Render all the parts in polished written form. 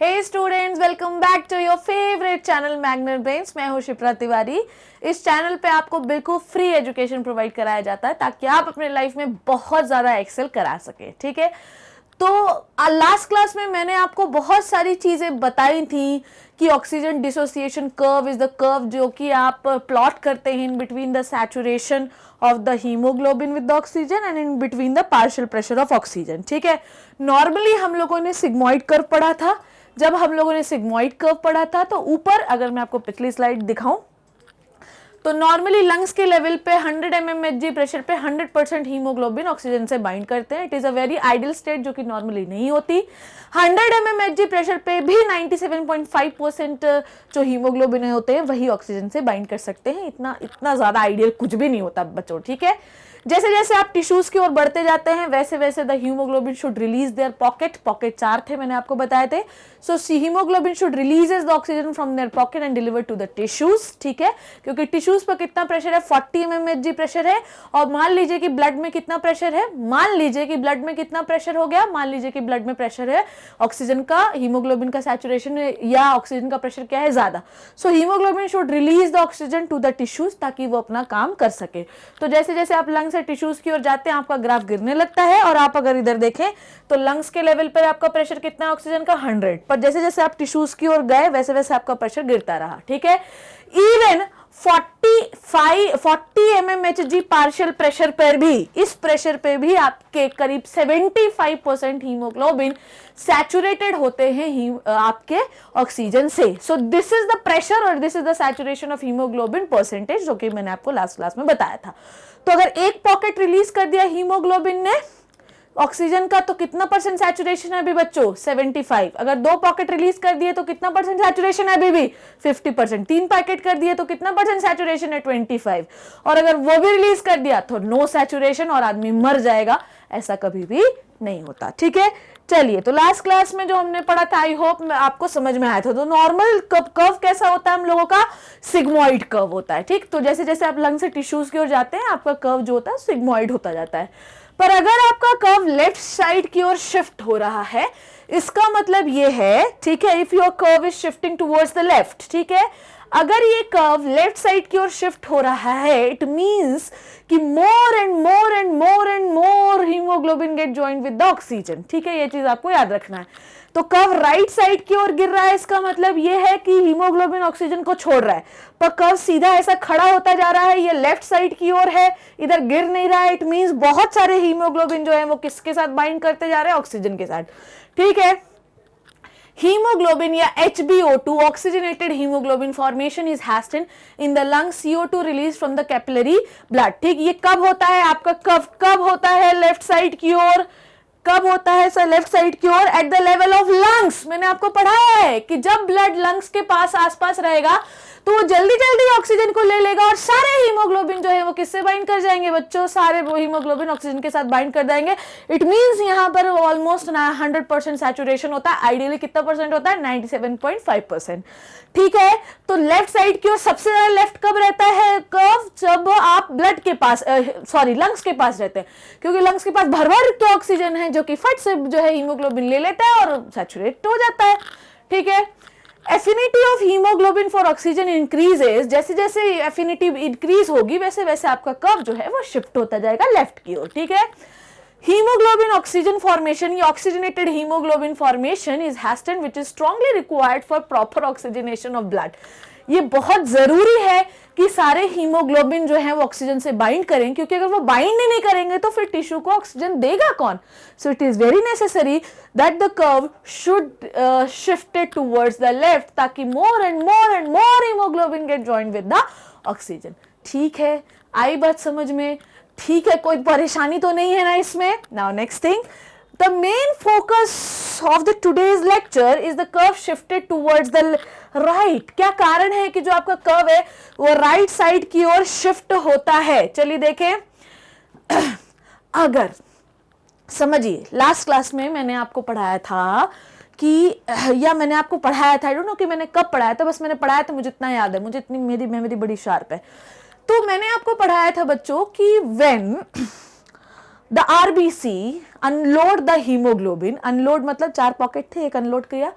Hey students, welcome back to your favourite channel Magnet Brains. मैं हूं शिप्रा तिवारी। इस channel पे आपको बिल्कुल फ्री एजुकेशन प्रोवाइड कराया जाता है ताकि आप अपने लाइफ में बहुत ज़्यादा एक्सेल करा सके। ठीक है, तो लास्ट क्लास में मैंने आपको बहुत सारी चीज़ें बताई थी कि oxygen dissociation curve is the curve जो कि आप प्लॉट करते हैं in between the saturation of the haemoglobin with the oxygen and in between the partial pressure of oxygen. ठीक है, नॉर्मली हम लोगों ने सिग्मॉइड कर्व पढ़ा था। जब हम लोगों ने सिग्मॉइड कर्व पढ़ा था तो ऊपर, अगर मैं आपको पिछली स्लाइड दिखाऊं तो नॉर्मली लंग्स के लेवल पे 100 mmHg प्रेशर पे 100% हीमोग्लोबिन ऑक्सीजन से बाइंड करते हैं। It is a very ideal state जो कि नॉर्मली नहीं होती। 100 mmHg प्रेशर पे भी 97.5% जो हीमोग्लोबिन होते हैं वही ऑक्सीजन से बाइंड कर सकते हैं। इतना ज्यादा आइडियल कुछ भी नहीं होता बच्चों। ठीक है, जैसे जैसे आप टिश्यूज की ओर बढ़ते जाते हैं वैसे वैसे the haemoglobin should release their pocket 4 थे, मैंने आपको बताए थे। So haemoglobin should releases the oxygen from their pocket and deliver to the tissues. ठीक है, क्योंकि टिश्यूज पर कितना प्रेशर है, 40 mmHg प्रेशर है। और मान लीजिए कि ब्लड में कितना प्रेशर है, मान लीजिए कि ब्लड में कितना प्रेशर हो गया, मान लीजिए कि ब्लड में प्रेशर है ऑक्सीजन का, हीमोग्लोबिन का सैचुरेशन या ऑक्सीजन का प्रेशर क्या है, ज्यादा। So haemoglobin should release the oxygen to the tissues ताकि वो अपना काम कर सके। तो जैसे जैसे आप लंग से टिश्यूज की ओर जाते हैं आपका ग्राफ गिरने लगता है। और आप अगर इधर देखें तो लंग्स के लेवल पर आपका प्रेशर कितना है ऑक्सीजन का, 100। पर जैसे जैसे आप टिश्यूज की ओर गए वैसे वैसे आपका प्रेशर गिरता रहा। ठीक है, इवन 40 mmHg पार्शियल प्रेशर पर भी, इस प्रेशर पे भी आपके करीब 75% हीमोग्लोबिन सैचुरेटेड होते हैं आपके ऑक्सीजन से। So this is the pressure और this is the saturation of haemoglobin percentage जो कि मैंने आपको लास्ट क्लास में बताया था। तो अगर एक पॉकेट रिलीज कर दिया हीमोग्लोबिन ने ऑक्सीजन का तो कितना परसेंट सैचुरेशन है अभी बच्चों, 75। अगर 2 पॉकेट रिलीज कर दिए तो कितना परसेंट सैचुरेशन है अभी भी, 50%। 3 पैकेट कर दिए तो कितना परसेंट सैचुरेशन है, 25। और अगर वो भी रिलीज कर दिया तो नो सैचुरेशन और आदमी मर जाएगा। ऐसा कभी भी नहीं होता। ठीक है, चलिए, तो लास्ट क्लास में जो हमने पढ़ा था आई होप आपको समझ में आया था। तो नॉर्मल कर्व कैसा होता है हम लोगों का, सिग्मॉइड कर्व होता है। ठीक, तो जैसे जैसे आप लंग से टिश्यूज की ओर जाते हैं आपका कर्व जो होता है सिग्मॉइड होता जाता है। पर अगर आपका कर्व लेफ्ट साइड की ओर शिफ्ट हो रहा है, इसका मतलब ये है, ठीक है, if your curve is shifting towards the left, ठीक है, अगर ये कर्व लेफ्ट साइड की ओर शिफ्ट हो रहा है इट मींस कि more and more and more and more haemoglobin get joined with the oxygen. ठीक है, ये चीज आपको याद रखना है। तो कर्व राइट साइड की ओर गिर रहा है, इसका मतलब ये है कि हीमोग्लोबिन ऑक्सीजन को छोड़ रहा है। पर कर्व सीधा ऐसा खड़ा होता जा रहा है, ये लेफ्ट साइड की ओर है, इधर गिर नहीं रहा है। इट मींस बहुत सारे हीमोग्लोबिन जो है वो किसके साथ बाइंड करते जा रहे हैं, ऑक्सीजन के साथ। ठीक है, हीमोग्लोबिन या HbO2 oxygenated haemoglobin formation is hasten in the lung, CO2 release from the capillary blood. ठीक, ये कब होता है आपका, कब होता है लेफ्ट साइड की ओर, कब होता है सर लेफ्ट साइड की ओर, at the level of lungs. मैंने आपको पढ़ाया है कि जब ब्लड लंग्स के पास आसपास रहेगा तो वो जल्दी जल्दी ऑक्सीजन को ले लेगा और सारे हीमोग्लोबिन जो है वो किससे बाइंड कर जाएंगे बच्चों, सारे वो हीमोग्लोबिन ऑक्सीजन के साथ बाइंड कर जाएंगे। इट मींस यहाँ पर ऑलमोस्ट 100% सैचुरेशन होता है। आइडियली कितना परसेंट होता है, 97.5%। ठीक है, तो लेफ्ट साइड की ओर सबसे ज्यादा लेफ्ट कब रहता है कर्व, जब आप ब्लड के पास लंग्स के पास रहते हैं, क्योंकि लंग्स के पास भर भर के ऑक्सीजन है जो कि फट से जो है हीमोग्लोबिन ले लेता है और सैचुरेट हो जाता है। ठीक है, affinity of haemoglobin for oxygen increases, जैसे जैसे एफिनिटी इंक्रीज होगी वैसे वैसे आपका कर्व जो है वो शिफ्ट होता जाएगा लेफ्ट की ओर। ठीक है, hemoglobin oxygen formation या oxygenated hemoglobin formation is hasten which is strongly required for proper oxygenation of blood। ये बहुत जरूरी है कि सारे हीमोग्लोबिन जो है वो ऑक्सीजन से बाइंड करें, क्योंकि अगर वो बाइंड नहीं करेंगे तो फिर टिश्यू को ऑक्सीजन देगा कौन। So it is very necessary that the curve should shifted towards the left ताकि more and more and more haemoglobin get joined with the oxygen. ठीक है, आई बात समझ में, ठीक है, कोई परेशानी तो नहीं है ना इसमें। Now next thing, the main focus of the today's lecture is the curve shifted towards the right. क्या कारण है कि जो आपका कर्व है वो राइट साइड की ओर शिफ्ट होता है, चलिए देखें। अगर समझिए, लास्ट क्लास में मैंने आपको पढ़ाया था कि, या मैंने आपको पढ़ाया था, आई डोंट नो कि मैंने कब पढ़ाया था, बस मैंने पढ़ाया था, मुझे इतना याद है, मुझे इतनी मेरी मेमोरी बड़ी शार्प है। तो मैंने आपको पढ़ाया था बच्चों कि when the RBC unload the haemoglobin, unload मतलब 4 पॉकेट थे, एक अनलोड किया,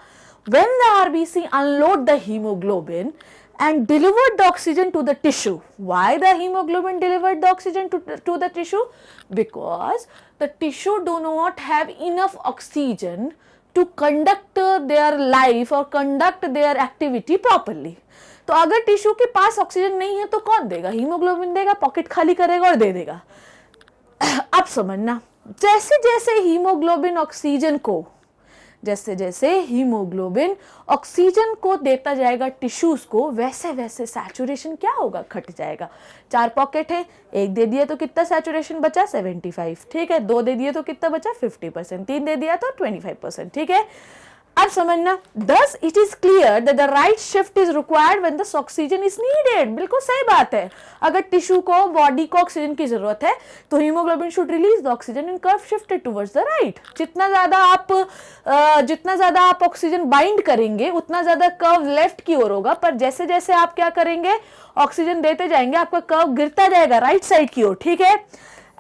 when the RBC unload the hemoglobin and delivered the oxygen to the tissue. Why the hemoglobin delivered the oxygen to the tissue? Because the tissue do not have enough oxygen to conduct their life or conduct their activity properly. तो अगर tissue के पास oxygen नहीं है तो कौन देगा? Haemoglobin देगा, pocket खाली करेगा और दे देगा। अब समझना, जैसे जैसे हीमोग्लोबिन ऑक्सीजन को देता जाएगा टिश्यूज को, वैसे वैसे सैचुरेशन क्या होगा? घट जाएगा। 4 पॉकेट है, 1 दे दिया तो कितना सैचुरेशन बचा? 75, ठीक है। 2 दे दिया तो कितना बचा? 50%। 3 दे दिया तो 25%, ठीक है। अब समझना, thus it is clear that the right shift is required when the oxygen is needed। बिल्कुल सही बात है। अगर टिश्यू को, बॉडी को ऑक्सीजन की जरूरत है तो haemoglobin should release the oxygen and curve shifted towards the right. जितना ज्यादा आप ऑक्सीजन बाइंड करेंगे उतना ज्यादा कर्व लेफ्ट की ओर होगा, पर जैसे जैसे आप क्या करेंगे, ऑक्सीजन देते जाएंगे, आपका कर्व गिरता जाएगा राइट साइड की ओर, ठीक है।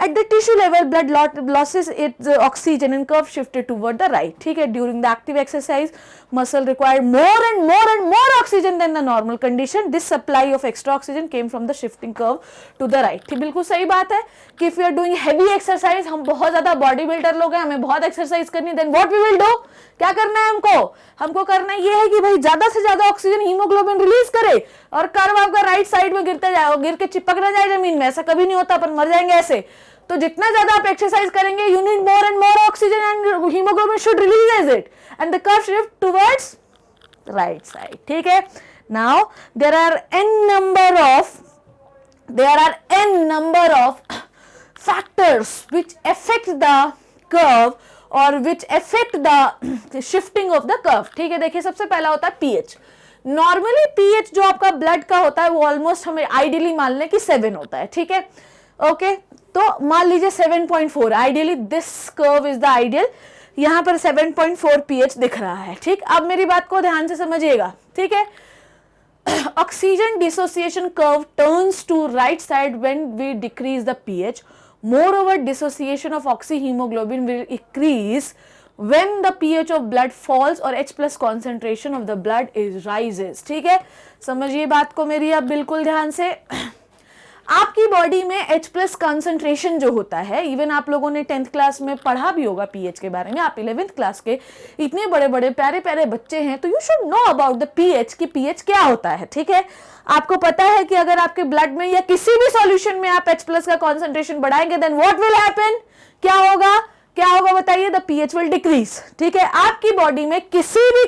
At the tissue level, blood losses its oxygen and curve shifted toward the right. ठीक है, during the active exercise, muscle required more and more oxygen than the normal condition. This supply of extra oxygen came from the shifting curve to the right. ठीक, बिल्कुल सही बात है कि if we are doing heavy exercise, हम बहुत ज़्यादा body builder लोग हैं, हमें बहुत एक्सरसाइज करनी, then what we will do? क्या करना है हमको करना ये है कि भाई ज्यादा से ज्यादा ऑक्सीजन हीमोग्लोबिन रिलीज करे और कर्व आपका राइट साइड में गिरता जाए, गिर के चिपक ना जाए जमीन में। ऐसा कभी नहीं होता, अपन मर जाएंगे ऐसे। तो जितना ज्यादा आप एक्सरसाइज करेंगे, you need more and more oxygen and haemoglobin should release it and the curve shift towards right side, ठीक है। Now there are n number of factors which affect the curve और which affect the shifting of the curve, ठीक है। देखिए, सबसे पहला होता है pH। नॉर्मली pH जो आपका ब्लड का होता है वो ऑलमोस्ट हमें आइडियली मान लें कि 7 होता है, ठीक है, ओके। तो मान लीजिए 7.4, ideally this curve is the ideal. यहां पर 7.4 pH दिख रहा है, ठीक। अब मेरी बात को ध्यान से समझिएगा, ठीक है। Oxygen dissociation curve turns to right side when we decrease the pH. Moreover, dissociation of oxyhemoglobin will increase when the pH of blood falls or H+ concentration of the blood is rises, ठीक है। समझिए बात को मेरी आप बिल्कुल ध्यान से। आपकी बॉडी में H+ कंसंट्रेशन जो होता है, इवन आप लोगों ने 10th क्लास में पढ़ा भी होगा pH के बारे में, आप 11th क्लास के इतने बड़े बड़े प्यारे प्यारे बच्चे हैं, तो you should know about the pH कि pH क्या होता है, ठीक है। आपको पता है कि अगर आपके ब्लड में या किसी भी सॉल्यूशन में आप H+ का कंसंट्रेशन बढ़ाएंगे, देन व्हाट विल हैपन? क्या होगा बताइए? द pH विल डिक्रीज, ठीक है। आपकी बॉडी में किसी भी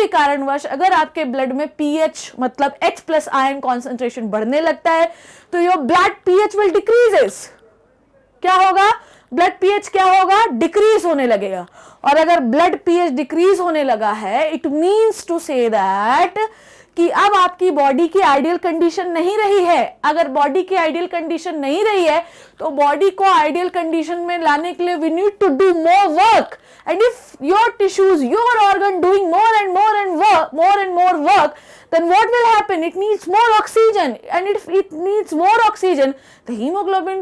कारणवश अगर आपके ब्लड में pH मतलब H+ आयन कॉन्सेंट्रेशन बढ़ने लगता है तो your blood pH will decreases. क्या होगा? ब्लड pH क्या होगा? डिक्रीज होने लगेगा। और अगर ब्लड pH डिक्रीज होने लगा है, it means to say that कि अब आपकी बॉडी की आइडियल कंडीशन नहीं रही है। अगर बॉडी की आइडियल कंडीशन नहीं रही है तो बॉडी को आइडियल कंडीशन में लाने के लिए we need to do more work, and if your tissues, your organ doing more and more work, then what will happen? It needs more oxygen, and if it needs more oxygen, the hemoglobin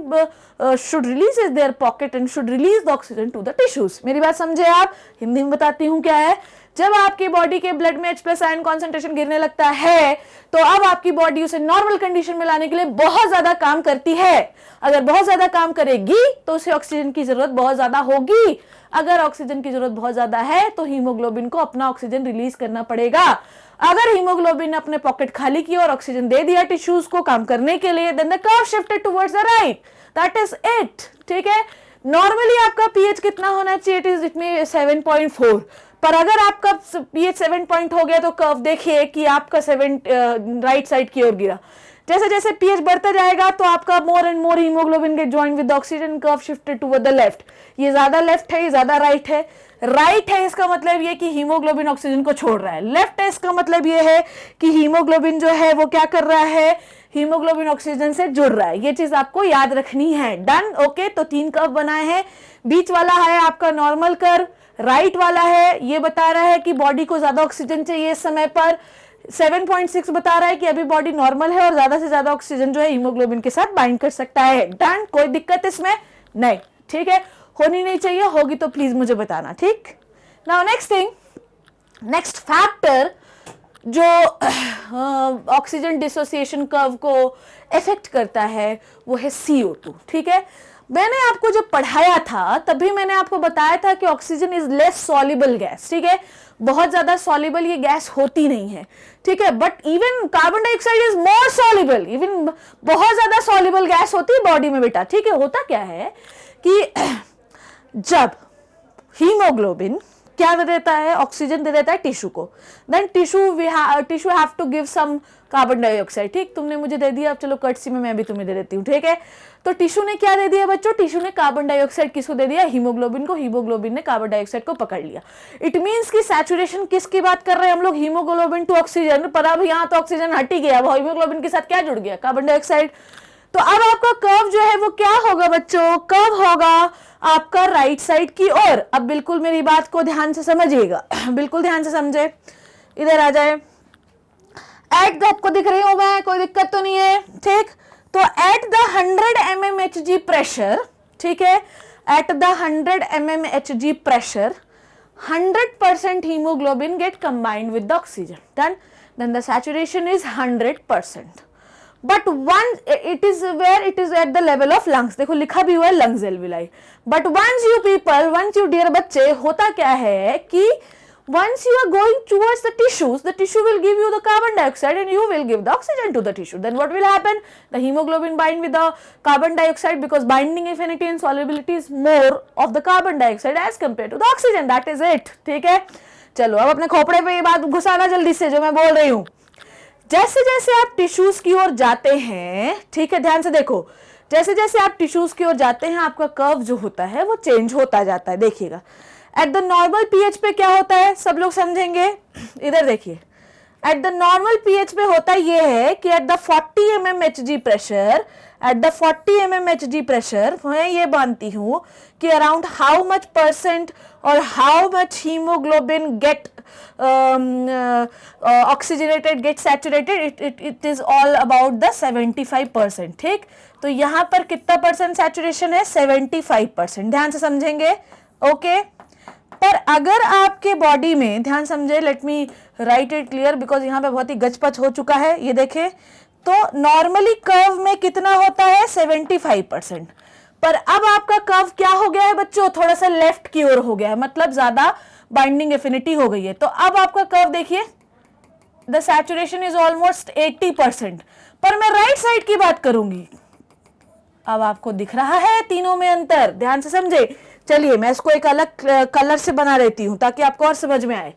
should release their pocket and should release the oxygen to the tissues. मेरी बात समझे आप? हिंदी में बताती हूँ क्या है। जब आपकी बॉडी के ब्लड में H+ आयन कॉन्सेंट्रेशन गिरने लगता है तो अब आपकी बॉडी उसे नॉर्मल कंडीशन में लाने के लिए बहुत ज्यादा काम करती है। अगर बहुत ज्यादा काम करेगी तो उसे ऑक्सीजन की जरूरत बहुत ज्यादा होगी। अगर ऑक्सीजन की जरूरत बहुत ज्यादा है तो हीमोग्लोबिन को अपना ऑक्सीजन रिलीज करना पड़ेगा। अगर हीमोग्लोबिन ने अपने पॉकेट खाली की और ऑक्सीजन दे दिया टिश्यूज को काम करने के लिए, then the curve shifted towards the right, that is it, ठीक है। नॉर्मली आपका pH कितना होना चाहिए? इट में 7.4, पर अगर आपका pH 7 पॉइंट हो गया तो कर्व देखिए कि आपका 7 राइट साइड की ओर गिरा। जैसे जैसे pH बढ़ता जाएगा तो आपका more and more haemoglobin get joined with oxygen, curve shifted toward the left. ये ज्यादा लेफ्ट है, ये ज्यादा राइट है। राइट है इसका मतलब ये कि हीमोग्लोबिन ऑक्सीजन को छोड़ रहा है, लेफ्ट है इसका मतलब ये है कि हीमोग्लोबिन जो है वो क्या कर रहा है? हीमोग्लोबिन ऑक्सीजन से जुड़ रहा है। ये चीज आपको याद रखनी है। Done, okay. तो 3 कर्व बनाए हैं। बीच वाला है आपका नॉर्मल कर्व, राइट वाला है ये बता रहा है कि बॉडी को ज्यादा ऑक्सीजन चाहिए इस समय पर, 7.6 बता रहा है कि अभी बॉडी नॉर्मल है और ज्यादा से ज्यादा ऑक्सीजन जो है हीमोग्लोबिन के साथ बाइंड कर सकता है। डन, कोई दिक्कत इसमें नहीं, ठीक है। होनी नहीं चाहिए, होगी तो प्लीज मुझे बताना, ठीक। Now next thing, next factor जो ऑक्सीजन डिसोसिएशन कर्व को इफेक्ट करता है वो है CO2, ठीक है। मैंने आपको जब पढ़ाया था तभी मैंने आपको बताया था कि oxygen is less soluble gas, ठीक है, बहुत ज्यादा सॉल्युबल ये गैस होती नहीं है, ठीक है। But even carbon dioxide is more soluble, even बहुत ज्यादा सॉल्युबल गैस होती है बॉडी में बेटा, ठीक है। होता क्या है कि जब हीमोग्लोबिन क्या दे देता है, ऑक्सीजन दे देता है टिश्यू को, then tissue have to give some carbon dioxide, ठीक, तुमने मुझे दे दिया, अब चलो कर्टसी में मैं भी तुम्हें दे देती हूँ, ठीक है। तो टिश्यू ने क्या दे दिया बच्चों, टिश्यू ने कार्बन डाइऑक्साइड किसको दे दिया, हीमोग्लोबिन को, हीमोग्लोबिन ने कार्बन डाइऑक्साइड को पकड़ लिया। इट मींस कि सैचुरेशन किसकी बात कर रहे हैं हम लोग, हीमोग्लोबिन टू ऑक्सीजन, पर अब यहाँ तो ऑक्सीजन हट ही गया, अब हीमोग्लोबिन के साथ क्या जुड़ गया, कार्बन डाइऑक्साइड। तो अब आपका कर्व जो है वो क्या होगा बच्चों, कर्व होगा आपका राइट साइड की ओर। अब बिल्कुल मेरी बात को ध्यान से समझिएगा, बिल्कुल ध्यान से समझे, इधर आ जाए। एट आपको दिख रही हूं मैं, कोई दिक्कत तो नहीं है, ठीक। तो एट द 100 mmHg प्रेशर, ठीक है, at the 100 mmHg pressure 100% hemoglobin get combined with the oxygen, then the saturation is 100%. But once it is where it is at the level of lungs, देखो लिखा भी हुआ है lungs alveoli. But once you people, once you dear बच्चे, होता क्या है कि once you are going towards the tissues, the tissue will give you the carbon dioxide and you will give the oxygen to the tissue. Then what will happen? The hemoglobin bind with the carbon dioxide because binding affinity and solubility is more of the carbon dioxide as compared to the oxygen. That is it. ठीक है, चलो अब अपने खोपड़े पे ये बात घुसाना जल्दी से जो मैं बोल रही हूँ। जैसे जैसे आप टिश्यूज की ओर जाते हैं, ठीक है, ध्यान से देखो, जैसे जैसे आप टिश्यूज की ओर जाते हैं आपका कर्व जो होता है वो चेंज होता जाता है। देखिएगा एट द नॉर्मल पीएच पे क्या होता है, सब लोग समझेंगे, इधर देखिए। एट द नॉर्मल पीएच पे होता ये है कि at the 40 mmHg pressure, at the 40 mmHg pressure मैं ये मानती हूं कि अराउंड हाउ मच परसेंट और how much haemoglobin get oxygenated, get saturated, it is all about the 75%, ठीक। तो यहां पर कितना परसेंट सैचुरेशन है, 75%, ध्यान से समझेंगे, ओके। पर अगर आपके बॉडी में, ध्यान समझे, let me right it clear because यहाँ पे बहुत ही गचपच हो चुका है, ये देखें, तो नॉर्मली कर्व में कितना होता है, 75%, पर अब आपका कर्व क्या हो गया है बच्चों, थोड़ा सा लेफ्ट की ओर हो गया है, मतलब ज्यादा बाइंडिंग एफिनिटी हो गई है। तो अब आपका कर्व देखिए, द सैचुरेशन इज ऑलमोस्ट 80%, पर मैं राइट साइड की बात करूंगी। अब आपको दिख रहा है तीनों में अंतर, ध्यान से समझे। चलिए मैं इसको एक अलग कलर से बना देती हूं ताकि आपको और समझ में आए।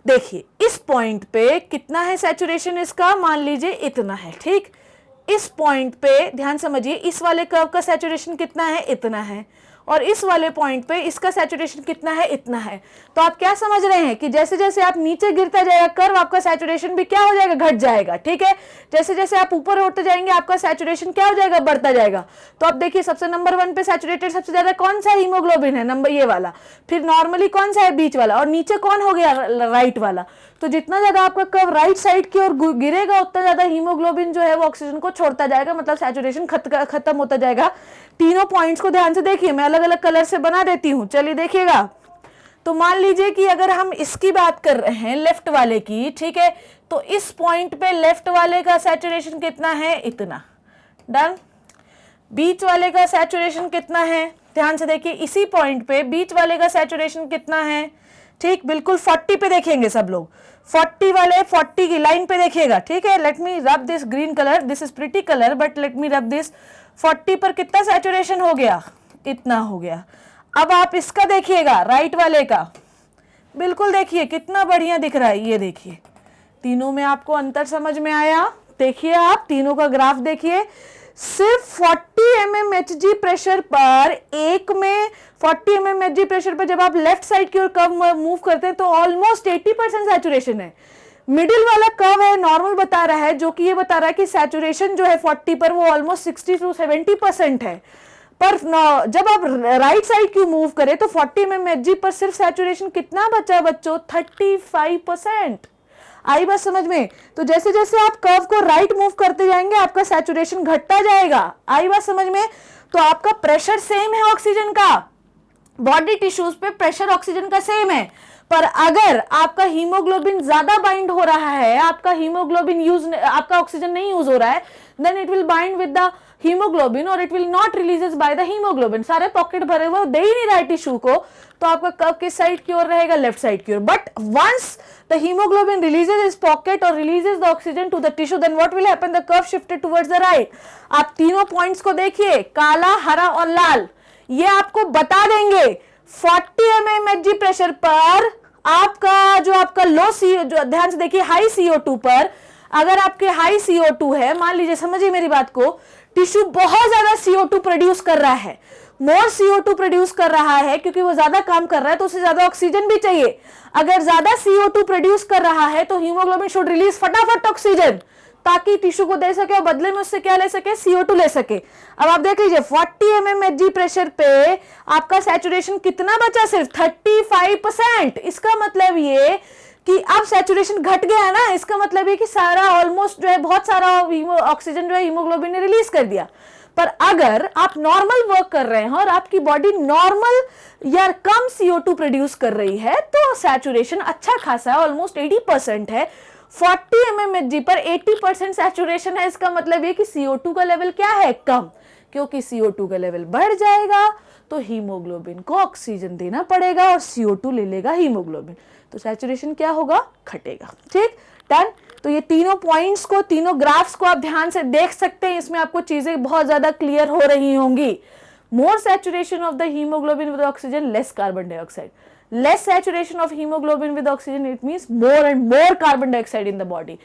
देखिए इस पॉइंट पे कितना है सैचुरेशन इसका, मान लीजिए इतना है, ठीक। इस पॉइंट पे ध्यान समझिए, इस वाले कर्व का सैचुरेशन कितना है, इतना है, और इस वाले पॉइंट पे इसका सैचुरेशन कितना है, इतना है। तो आप क्या समझ रहे हैं कि जैसे जैसे आप नीचे गिरता जाएगा कर्व, आपका सैचुरेशन भी क्या हो जाएगा, घट जाएगा, ठीक है। जैसे जैसे आप ऊपर उठते जाएंगे आपका सैचुरेशन क्या हो जाएगा, बढ़ता जाएगा। तो आप देखिए सबसे नंबर 1 पे सैचुरेटेड सबसे ज्यादा कौन सा हीमोग्लोबिन है, नंबर ये वाला, फिर नॉर्मली कौन सा है, बीच वाला, और नीचे कौन हो गया, राइट वाला। तो जितना ज्यादा आपका कर्व राइट साइड की ओर गिरेगा उतना ज्यादा हीमोग्लोबिन जो है वो ऑक्सीजन को छोड़ता जाएगा, मतलब सैचुरेशन खत्म होता जाएगा। तीनों पॉइंट्स को ध्यान से देखिए, मैं अलग अलग कलर से बना देती हूं, चलिए देखिएगा। तो मान लीजिए कि अगर हम इसकी बात कर रहे हैं लेफ्ट वाले की, ठीक है, तो इस पॉइंट पे लेफ्ट वाले का सैचुरेशन कितना है, इतना, डन। बीच वाले का सैचुरेशन कितना है, ध्यान से देखिए, इसी पॉइंट पे बीच वाले का सैचुरेशन कितना है, ठीक, बिल्कुल 40 पे देखेंगे सब लोग, 40 वाले 40 की लाइन पे देखिएगा, ठीक है। Let me rub this green colour, this is pretty colour but let me rub this. 40 पर कितना सैचुरेशन हो गया, इतना हो गया। अब आप इसका देखिएगा, राइट वाले का, बिल्कुल देखिए कितना बढ़िया दिख रहा है, ये देखिए, तीनों में आपको अंतर समझ में आया। देखिए आप तीनों का ग्राफ देखिए, सिर्फ 40 mmHg प्रेशर पर, एक में 40 mmHg प्रेशर पर जब आप लेफ्ट साइड की ओर कर्व मूव करते हैं तो ऑलमोस्ट 80% सैचुरेशन है। मिडिल वाला कर्व है, नॉर्मल बता रहा है, जो कि ये बता रहा है कि सैचुरेशन जो है 40 पर वो ऑलमोस्ट 60 to 70% है। पर जब आप राइट साइड की मूव करें तो 40 mmHg पर सिर्फ सैचुरेशन कितना बचा बच्चों, 35%। आई बात समझ में। तो जैसे जैसे आप कर्व को राइट मूव करते जाएंगे आपका सैचुरेशन घटता जाएगा। आई बात समझ में। तो आपका प्रेशर सेम है ऑक्सीजन का, बॉडी टिश्यूज पे प्रेशर ऑक्सीजन का सेम है, पर अगर आपका हीमोग्लोबिन ज्यादा बाइंड हो रहा है, आपका हीमोग्लोबिन आपका ऑक्सीजन नहीं यूज हो रहा है, then it will bind with the haemoglobin और it will not releases by the haemoglobin. सारे पॉकेट भरे हुए, दे ही नहीं रहा है टिश्यू को, तो आपका कर्व किस साइड की ओर रहेगा? लेफ्ट साइड की ओर। But once the haemoglobin releases इस पॉकेट और releases the oxygen to the tissue, then what will happen? The curve shifted towards the right. आप तीनों पॉइंट्स को देखिए, काला, हरा और लाल, ये आपको बता देंगे 40 mmHg प्रेशर पर आपका जो आपका लो सी, जो ध्यान से देखिए, हाई CO2 पर, अगर आपके हाई CO2 है, मान लीजिए, समझिए मेरी बात को, टिश्यू बहुत ज्यादा CO2 प्रोड्यूस कर रहा है, मोर CO2 प्रोड्यूस कर रहा है, क्योंकि वो ज्यादा काम कर रहा है तो उसे ज्यादा ऑक्सीजन भी चाहिए। अगर ज्यादा CO2 प्रोड्यूस कर रहा है तो हीमोग्लोबिन शुड रिलीज फटाफट ऑक्सीजन, ताकि टिश्यू को दे सके और बदले में उससे क्या ले सके? CO2 ले सके। अब आप देख लीजिए 40 mmHg प्रेशर पे आपका सैचुरेशन कितना बचा? सिर्फ 35%। इसका मतलब ये कि अब सैचुरेशन घट गया है ना, इसका मतलब ये कि सारा ऑलमोस्ट जो है, बहुत सारा ऑक्सीजन जो है हीमोग्लोबिन ने रिलीज कर दिया। पर अगर आप नॉर्मल वर्क कर रहे हैं और आपकी बॉडी नॉर्मल या कम CO2 प्रोड्यूस कर रही है, तो सैचुरेशन अच्छा खासा है, ऑलमोस्ट 80% है। 40 mmHg पर 80% सैचुरेशन है, इसका मतलब ये कि CO2 का लेवल क्या है? कम। क्योंकि CO2 का लेवल बढ़ जाएगा तो हीमोग्लोबिन को ऑक्सीजन देना पड़ेगा और CO2 ले लेगा हीमोग्लोबिन, तो सैचुरेशन क्या होगा? घटेगा। ठीक, डन। तो ये तीनों पॉइंट्स को, तीनों ग्राफ्स को आप ध्यान से देख सकते हैं, इसमें आपको चीजें बहुत ज्यादा क्लियर हो रही होंगी। More saturation of the haemoglobin with oxygen, less carbon dioxide. Less saturation of haemoglobin with oxygen, it means more and more carbon dioxide in the body.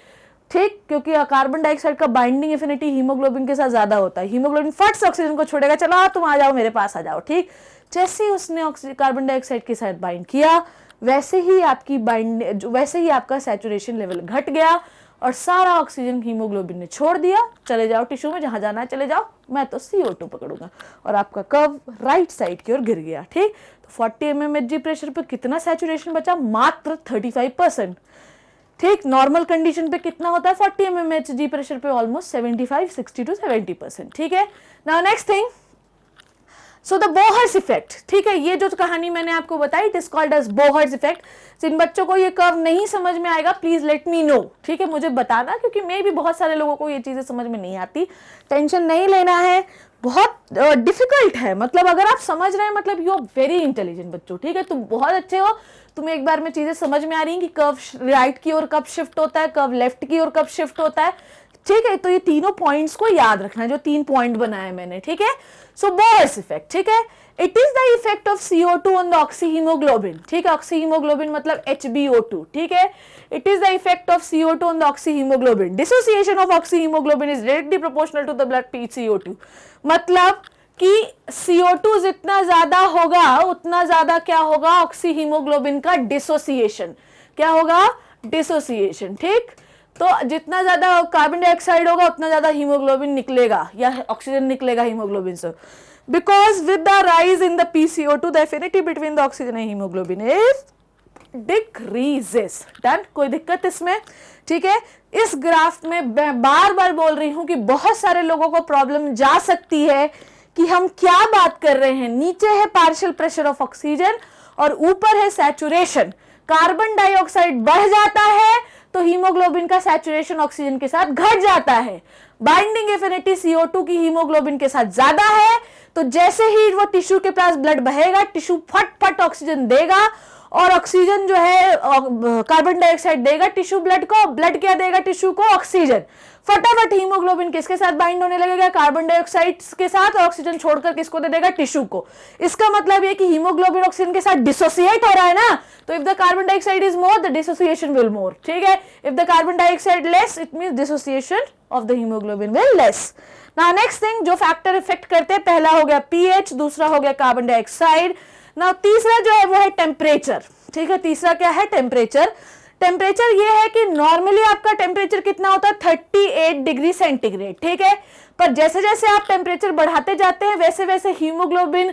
ठीक, क्योंकि कार्बन डाइऑक्साइड का बाइंडिंग एफिनिटी हीमोग्लोबिन के साथ ज्यादा होता है। Haemoglobin फट से ऑक्सीजन को छोड़ेगा, चलो तुम आ जाओ, मेरे पास आ जाओ। ठीक, जैसे ही उसने कार्बन डाइऑक्साइड के साथ बाइंड किया, वैसे ही आपका सैचुरेशन लेवल घट गया और सारा ऑक्सीजन हीमोग्लोबिन ने छोड़ दिया। चले जाओ टिश्यू में, जहां जाना है चले जाओ, मैं तो CO2 पकड़ूंगा, और आपका कर्व राइट साइड की ओर गिर गया। ठीक, तो 40 mmHg प्रेशर पे कितना सैचुरेशन बचा? मात्र 35%। ठीक, नॉर्मल कंडीशन पे कितना होता है 40 mmHg प्रेशर पे? Almost 60 to 70%। ठीक है, now next thing, so the Bohr's effect. ठीक है, ये जो कहानी मैंने आपको बताई, it is called as Bohr's effect. जिन बच्चों को ये कर्व नहीं समझ में आएगा, प्लीज लेट मी नो। ठीक है, मुझे बताना, क्योंकि मैं भी बहुत सारे लोगों को ये चीजें समझ में नहीं आती। टेंशन नहीं लेना है, बहुत डिफिकल्ट है। मतलब अगर आप समझ रहे हैं, मतलब यू आर वेरी इंटेलिजेंट बच्चों। ठीक है, तुम बहुत अच्छे हो, तुम्हें एक बार में चीजें समझ में आ रही हैं कि कर्व राइट की ओर कब शिफ्ट होता है, कर्व लेफ्ट की ओर कब शिफ्ट होता है। ठीक है, तो ये तीनों पॉइंट्स को याद रखना है, जो 3 पॉइंट बनाए मैंने। ठीक है, सो बोहर्स इफेक्ट। ठीक है, it is the effect of CO2 on the oxyhaemoglobin. ठीक है, ऑक्सीहीमोग्लोबिन मतलब HbO2। ठीक है, it is the effect of CO2 on the oxyhaemoglobin. Dissociation of oxyhaemoglobin is directly proportional to the blood PCO2। मतलब कि CO2 जितना ज्यादा होगा, उतना ज्यादा क्या होगा? ऑक्सीहीमोग्लोबिन का डिसोसिएशन। क्या होगा? डिसोसिएशन। ठीक, तो जितना ज्यादा कार्बन डाइऑक्साइड होगा, उतना ज्यादा हीमोग्लोबिन निकलेगा या ऑक्सीजन निकलेगा हीमोग्लोबिन से। Because with the rise in the PCO2, the affinity between the oxygen and haemoglobin is decreases. Done, कोई दिक्कत इसमें? ठीक है, इस ग्राफ में मैं बार बार बोल रही हूं कि बहुत सारे लोगों को प्रॉब्लम जा सकती है कि हम क्या बात कर रहे हैं। नीचे है पार्शियल प्रेशर ऑफ ऑक्सीजन और ऊपर है सैचुरेशन। कार्बन डाइऑक्साइड बढ़ जाता है तो हीमोग्लोबिन का सैचुरेशन ऑक्सीजन के साथ घट जाता है। बाइंडिंग एफिनिटी CO2 की हीमोग्लोबिन के साथ ज्यादा है, तो जैसे ही वो टिश्यू के पास ब्लड बहेगा, टिश्यू फट फट ऑक्सीजन देगा, और ऑक्सीजन जो है कार्बन डाइऑक्साइड देगा टिश्यू ब्लड को, ब्लड क्या देगा टिश्यू को? ऑक्सीजन। फटाफट हीमोग्लोबिन किसके साथ बाइंड होने लगेगा? कार्बन डाइऑक्साइड के साथ, और ऑक्सीजन छोड़कर किसको दे देगा? टिश्यू को। इसका मतलब ये कि हीमोग्लोबिन ऑक्सीजन के साथ डिसोसिएट हो रहा है ना, तो if the carbon dioxide is more, the dissociation will more. ठीक है, if the carbon dioxide less, it means dissociation of the haemoglobin will less. Now next thing, जो फैक्टर इफेक्ट करते हैं, पहला हो गया pH, दूसरा हो गया कार्बन डाइऑक्साइड। नाउ तीसरा जो है वो है टेम्परेचर। ठीक है, तीसरा क्या है? टेम्परेचर। टेम्परेचर ये है कि नॉर्मली आपका टेम्परेचर कितना होता है? 38 डिग्री सेंटीग्रेड। ठीक है, पर जैसे जैसे आप टेम्परेचर बढ़ाते जाते हैं, वैसे वैसे हीमोग्लोबिन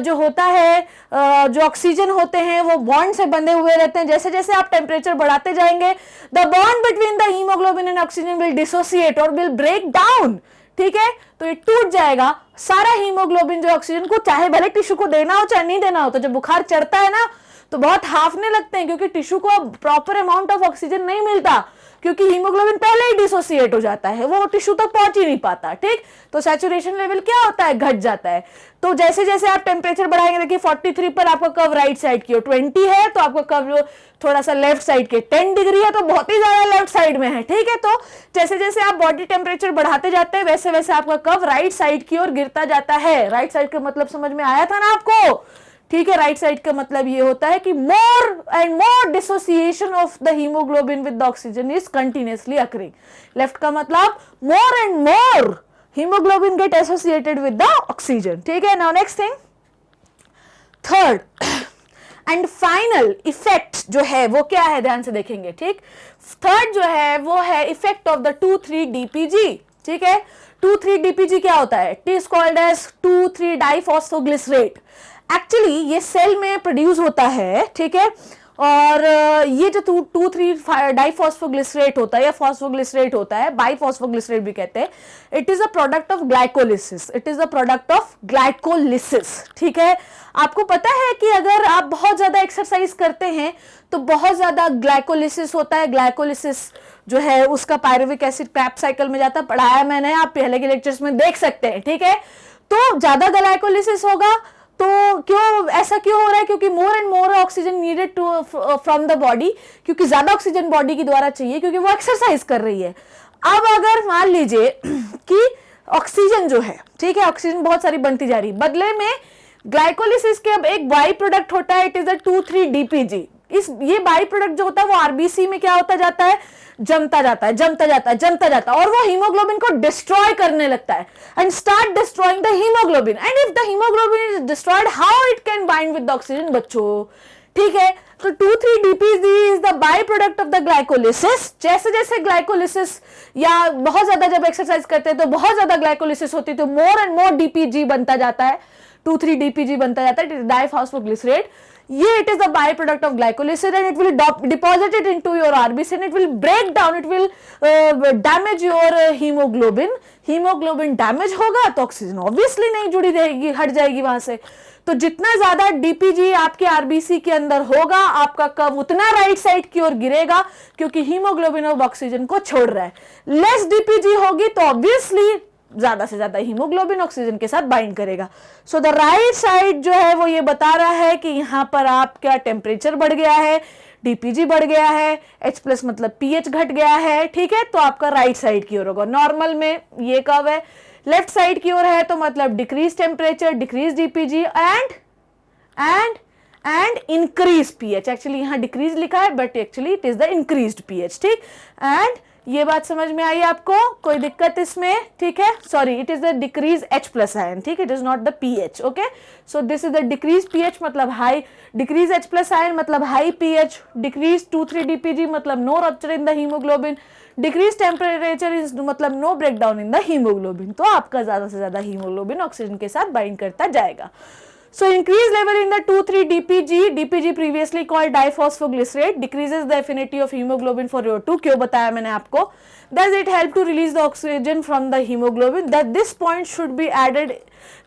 जो होता है, जो ऑक्सीजन होते हैं, वो बॉन्ड से बंधे हुए रहते हैं। जैसे जैसे आप टेम्परेचर बढ़ाते जाएंगे, the bond between the haemoglobin and oxygen will dissociate और विल ब्रेक डाउन। ठीक है, तो ये टूट जाएगा। सारा हीमोग्लोबिन जो ऑक्सीजन को, चाहे भले टिश्यू को देना हो चाहे नहीं देना हो, तो जब बुखार चढ़ता है ना, तो बहुत हाफने लगते हैं क्योंकि टिश्यू को प्रॉपर अमाउंट ऑफ ऑक्सीजन नहीं मिलता, क्योंकि हीमोग्लोबिन पहले ही डिसोसिएट हो जाता है, वो टिश्यू तक पहुंच ही नहीं पाता। ठीक, तो सैचुरेशन लेवल क्या होता है, घट जाता है। तो जैसे जैसे आप टेम्परेचर बढ़ाएंगे, देखिए 43 पर आपका कर्व राइट साइड की, 20 है तो आपका कर्व थोड़ा सा लेफ्ट साइड के, 10 डिग्री है तो बहुत ही ज्यादा लेफ्ट साइड में है। ठीक है, तो जैसे जैसे आप बॉडी टेम्परेचर बढ़ाते जाते हैं वैसे वैसे आपका कर्व राइट साइड की ओर गिरता जाता है। राइट साइड का मतलब समझ में आया था ना आपको? ठीक है, राइट साइड का मतलब ये होता है कि more and more dissociation of the haemoglobin with the oxygen is continuously occurring. Left का मतलब मोर and more haemoglobin get associated with the oxygen. ठीक है, now next thing, third and final effect जो है वो क्या है, ध्यान से देखेंगे। ठीक, थर्ड जो है वो है इफेक्ट ऑफ द 2,3-DPG। ठीक है, 2,3-DPG क्या होता है? It is called as two three diphosphoglycerate. Actually ये सेल में प्रोड्यूस होता है। ठीक है, और ये जो 2,3-डाइफॉस्फोग्लिसरेट होता है या फॉस्फोग्लिसरेट होता है, बाइफॉस्फोग्लिसरेट भी कहते हैं, it is a product of glycolysis. It is a product of glycolysis. ठीक है, आपको पता है कि अगर आप बहुत ज्यादा एक्सरसाइज करते हैं तो बहुत ज्यादा ग्लाइकोलिसिस होता है। ग्लाइकोलिसिस जो है उसका पायरुविक एसिड क्रैप साइकिल में जाता है, पढ़ाया मैंने, आप पहले के लेक्चर्स में देख सकते हैं। ठीक है, तो ज्यादा ग्लाइकोलिसिस होगा तो क्यों ऐसा क्यों हो रहा है? क्योंकि more and more oxygen needed to from the body, क्योंकि ज्यादा ऑक्सीजन बॉडी के द्वारा चाहिए क्योंकि वो एक्सरसाइज कर रही है। अब अगर मान लीजिए कि ऑक्सीजन जो है, ठीक है, ऑक्सीजन बहुत सारी बनती जा रही, बदले में ग्लाइकोलिसिस के अब एक बाई प्रोडक्ट होता है, इट इज द 2,3-DPG। ये बाई प्रोडक्ट जो होता है वो आरबीसी में क्या होता जाता है, जमता जाता है, जमता जाता है, जमता जाता है, और वो हीमोग्लोबिन को डिस्ट्रॉय करने लगता है and start destroying the haemoglobin. And if the haemoglobin is destroyed, how it can bind with the oxygen बच्चों? ठीक है, तो 2,3-DPG is the by product of the glycolysis. जैसे जैसे ग्लाइकोलिसिस या बहुत ज्यादा जब एक्सरसाइज करते हैं तो बहुत ज्यादा ग्लाइकोलिसिस होती है, तो मोर एंड मोर डीपीजी बनता जाता है, 2,3-DPG बनता जाता है, डाइफॉस्फोग्लिसरेट। ये it is the byproduct of glycolysis and it will deposit it into your RBC and it will break down, it will damage your hemoglobin. hemoglobin damage होगा तो ऑक्सीजन ऑब्वियसली नहीं जुड़ी रहेगी, हट जाएगी वहां से। तो जितना ज्यादा डीपीजी आपके आरबीसी के अंदर होगा, आपका कर्व उतना राइट साइड की ओर गिरेगा क्योंकि हीमोग्लोबिन अब ऑक्सीजन को छोड़ रहा है। लेस डीपीजी होगी तो ऑब्वियसली ज्यादा से ज्यादा हीमोग्लोबिन ऑक्सीजन के साथ बाइंड करेगा। सो द राइट साइड जो है वो ये बता रहा है कि यहां पर आपका टेम्परेचर बढ़ गया है, डीपीजी बढ़ गया है, H+ मतलब पीएच घट गया है। ठीक है, तो आपका राइट साइड की ओर होगा। नॉर्मल में ये कर्व है, लेफ्ट साइड की ओर है तो मतलब decrease temperature, decrease DPG and increase pH. Actually यहां डिक्रीज लिखा है but actually it is the increased pH. ठीक, एंड ये बात समझ में आई आपको? कोई दिक्कत इसमें? ठीक है, sorry, it is the decrease H+ ion. ठीक, it is not the pH. Okay, so this is the decrease pH मतलब हाई, डिक्रीज H+ आयन मतलब हाई पीएच, डिक्रीज 2,3-DPG मतलब no rupture in the haemoglobin, decrease temperature is मतलब no break down in the haemoglobin. तो आपका ज्यादा से ज्यादा haemoglobin oxygen के साथ बाइंड करता जाएगा। So increased level in the 2,3-DPG, DPG previously called diphosphoglycerate, decreases the affinity of hemoglobin for O2. क्यों बताया मैंने आपको? Does it help to release the oxygen from the hemoglobin? That this point should be added.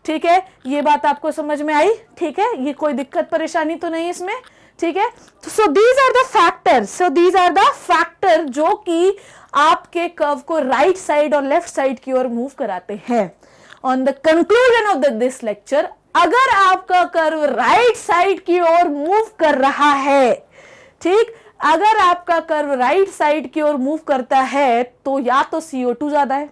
ठीक है, ये बात आपको समझ में आई? ठीक है, ये कोई दिक्कत परेशानी तो नहीं इसमें? ठीक है, so these are the factors. So these are the factor जो कि आपके कर्व को राइट साइड और लेफ्ट साइड की ओर मूव कराते हैं। On the conclusion of this lecture, अगर आपका कर्व राइट साइड की ओर मूव कर रहा है, ठीक, अगर आपका कर्व राइट साइड की ओर मूव करता है तो या तो CO2 ज्यादा है,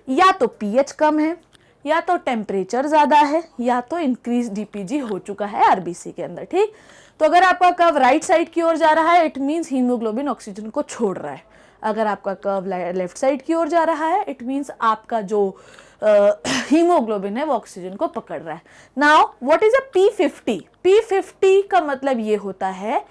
या तो पीएच कम है, या तो टेम्परेचर ज्यादा है, या तो इंक्रीज डीपीजी हो चुका है आरबीसी के अंदर। ठीक, तो अगर आपका कर्व राइट साइड की ओर जा रहा है इट मींस हीमोग्लोबिन ऑक्सीजन को छोड़ रहा है। अगर आपका कर्व लेफ्ट साइड की ओर जा रहा है इट मींस आपका जो हीमोग्लोबिन है वो ऑक्सीजन को पकड़ रहा है। Now what is a P50? P50 का मतलब ये होता है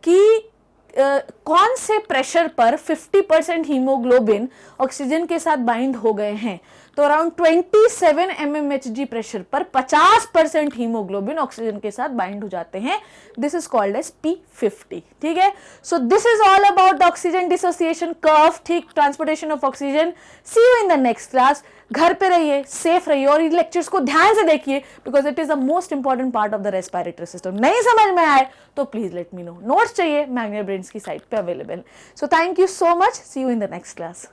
कि कौन से प्रेशर पर 50% हीमोग्लोबिन ऑक्सीजन के साथ बाइंड हो गए हैं। तो अराउंड 27 mmHg प्रेशर पर 50% हीमोग्लोबिन ऑक्सीजन के साथ बाइंड हो जाते हैं। This is called as P50। ठीक है, so this is all about the oxygen dissociation curve. ठीक, transportation of oxygen. See you in the next class. घर पे रहिए, सेफ रहिए और इन लेक्चर्स को ध्यान से देखिए because it is the most important part of the respiratory system. नहीं समझ में आए तो please let me know. Notes चाहिए मैग्नेट ब्रेन्स की साइट पे available. So thank you so much, see you in the next class.